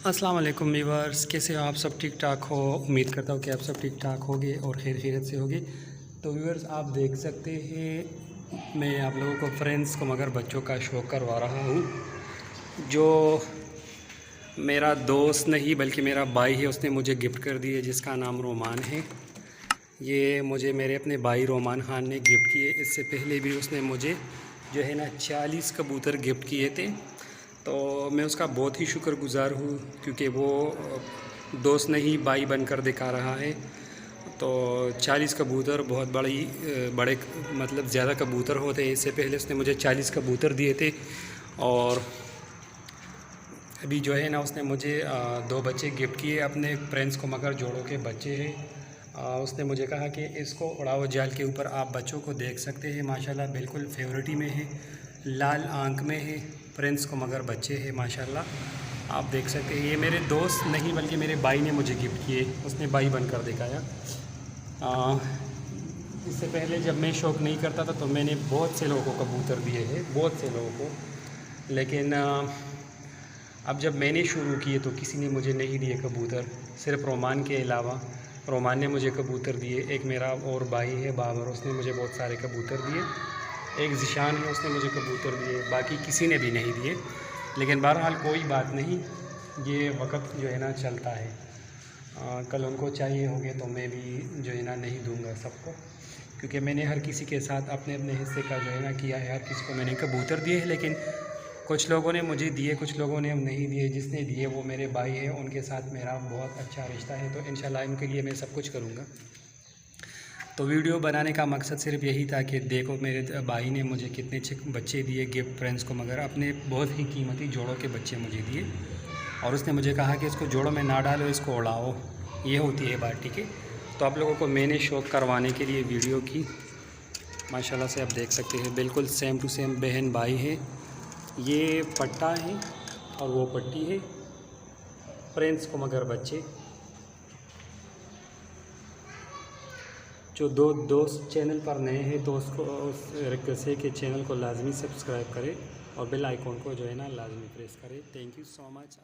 अस्सलाम वालेकुम व्यूअर्स, कैसे हो आप? सब ठीक ठाक हो? उम्मीद करता हूँ कि आप सब ठीक ठाक होगे और खैर खैरियत से होगे। तो व्यूअर्स, आप देख सकते हैं मैं आप लोगों को फ्रेंड्स को मगर बच्चों का शौक़ करवा रहा हूँ। जो मेरा दोस्त नहीं बल्कि मेरा भाई है, उसने मुझे गिफ्ट कर दी है, जिसका नाम रोमान है। ये मुझे मेरे अपने भाई रोमान खान ने गिफ्ट किए। इससे पहले भी उसने मुझे जो है ना 40 कबूतर गिफ्ट किए थे। तो मैं उसका बहुत ही शुक्रगुज़ार हूँ, क्योंकि वो दोस्त नहीं भाई बनकर दिखा रहा है। तो 40 कबूतर बहुत बड़े मतलब ज़्यादा कबूतर होते हैं। इससे पहले उसने मुझे 40 कबूतर दिए थे। और अभी जो है ना उसने मुझे 2 बच्चे गिफ्ट किए अपने फ्रेंड्स को, मगर जोड़ों के बच्चे हैं। उसने मुझे कहा कि इसको उड़ाओ जाल के ऊपर। आप बच्चों को देख सकते हैं, माशाल्लाह बिल्कुल फेवरेटी में है, लाल आंख में है। फ्रेंड्स को मगर बच्चे हैं माशाल्लाह, आप देख सकते हैं। ये मेरे दोस्त नहीं बल्कि मेरे भाई ने मुझे गिफ्ट किए, उसने भाई बनकर दिखाया। इससे पहले जब मैं शौक़ नहीं करता था तो मैंने बहुत से लोगों को कबूतर दिए हैं, बहुत से लोगों को। लेकिन अब जब मैंने शुरू किए तो किसी ने मुझे नहीं दिए कबूतर, सिर्फ रोमान के अलावा। रोमान ने मुझे कबूतर दिए। एक मेरा और भाई है बाबर, उसने मुझे बहुत सारे कबूतर दिए। एक ज़िशान है, उसने मुझे कबूतर दिए। बाकी किसी ने भी नहीं दिए। लेकिन बहरहाल कोई बात नहीं, ये वक्त जो है ना चलता है। कल उनको चाहिए होंगे तो मैं भी जो है ना नहीं दूंगा सबको, क्योंकि मैंने हर किसी के साथ अपने अपने हिस्से का जो है ना किया है। हर किसी को मैंने कबूतर दिए हैं, लेकिन कुछ लोगों ने मुझे दिए, कुछ लोगों ने नहीं दिए। जिसने दिए वो मेरे भाई है, उनके साथ मेरा बहुत अच्छा रिश्ता है। तो इंशाल्लाह उनके लिए मैं सब कुछ करूँगा। तो वीडियो बनाने का मकसद सिर्फ यही था कि देखो मेरे भाई ने मुझे कितने अच्छे बच्चे दिए गिफ्ट फ्रेंड्स को, मगर अपने बहुत ही कीमती जोड़ों के बच्चे मुझे दिए। और उसने मुझे कहा कि इसको जोड़ों में ना डालो, इसको उड़ाओ। ये होती है बात, ठीक है। तो आप लोगों को मैंने शौक़ करवाने के लिए वीडियो की। माशाल्लाह से आप देख सकते हैं, बिल्कुल सेम टू सेम बहन भाई है। ये पट्टा है और वो पट्टी है। फ्रेंड्स को मगर बच्चे। जो दोस्त चैनल पर नए हैं तो उसको रिक्वेस्ट है कि चैनल को लाजमी सब्सक्राइब करें और बेल आइकॉन को जो है ना लाजमी प्रेस करें। Thank you so much.